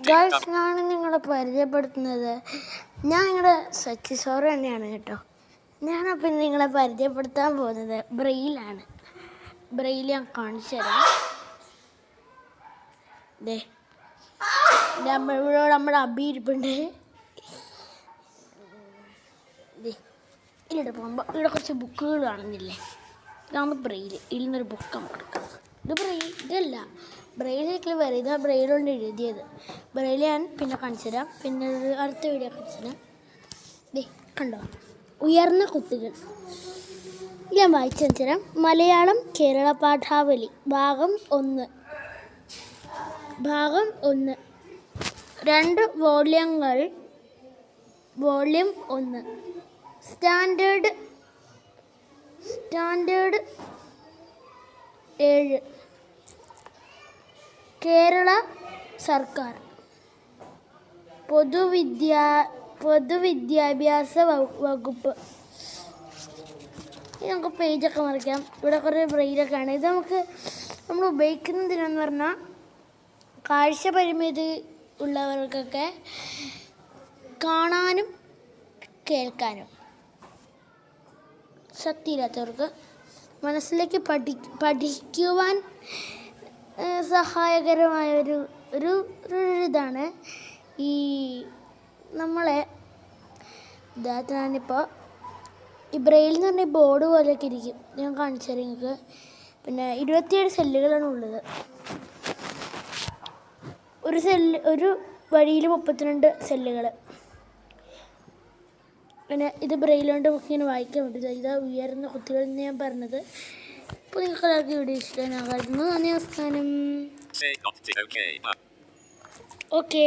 Guys, ഞാൻ നിങ്ങളെ പരിചയപ്പെടുത്തുന്നത് ഞാൻ നിങ്ങളുടെ സച്ചിസോറ് തന്നെയാണ് കേട്ടോ. ഞാനപ്പം നിങ്ങളെ പരിചയപ്പെടുത്താൻ പോകുന്നത് ബ്രെയിലാണ്. ബ്രെയിൽ ഞാൻ കാണിച്ചു തരാം. ഇവിടെ നമ്മുടെ അബി ഇരിപ്പുണ്ട്. ഇവിടെ പോകുമ്പോൾ ഇവിടെ കുറച്ച് ബുക്കുകൾ കാണുന്നില്ലേ, ഇതാണ് ബ്രെയിൽ. ഇതിൽ നിന്നൊരു ബുക്കാണ് കൊടുക്കുന്നത്. ഇത് ഇതല്ല ബ്രെയിലേക്ക് വരെ, ഇതാ ബ്രെയിൽ കൊണ്ട് എഴുതിയത്. ബ്രെയിൽ ഞാൻ പിന്നെ കാണിച്ചു തരാം, പിന്നെ അടുത്ത വീഡിയോ കാണിച്ചു തരാം. കണ്ടോ, ഉയർന്ന കുത്തുകൾ. ഞാൻ വായിച്ചു തരാം. മലയാളം കേരള പാഠാവലി ഭാഗം 1 2 വോള്യങ്ങൾ. വോള്യം 1 സ്റ്റാൻഡേർഡ് 7 കേരള സർക്കാർ പൊതുവിദ്യാഭ്യാസ വകുപ്പ്. നമുക്ക് പേജൊക്കെ മറിക്കാം. ഇവിടെ കുറേ ബ്രെയിലൊക്കെയാണ്. ഇത് നമ്മൾ ഉപയോഗിക്കുന്നതിനെന്ന് പറഞ്ഞാൽ കാഴ്ച പരിമിതി ഉള്ളവർക്കൊക്കെ കാണാനും കേൾക്കാനും, ശക്തിയില്ലാത്തവർക്ക് മനസ്സിലേക്ക് പഠിക്കുവാൻ സഹായകരമായ ഒരു ഇതാണ് ഈ നമ്മളെ ഞാനിപ്പോൾ ഈ ബ്രെയിൽ എന്ന് പറഞ്ഞാൽ ബോർഡ് പോലെയൊക്കെ ഇരിക്കും. ഞാൻ കാണിച്ചു തരാം നിങ്ങൾക്ക്. പിന്നെ 27 സെല്ലുകളാണ് ഉള്ളത്. ഒരു വഴിയിൽ 32 സെല്ലുകൾ. പിന്നെ ഇത് ബ്രെയിൽ കൊണ്ട് ഇങ്ങനെ വായിക്കാൻ പറ്റും. ഇതാ ഉയർന്ന കുത്തികൾ എന്ന് ഞാൻ പറഞ്ഞത്. ഇപ്പോൾ നിങ്ങൾക്ക് എല്ലാവർക്കും വീഡിയോ ഇഷ്ടമായിരുന്നു. നന്ദി, നമസ്കാരം. ഓക്കെ.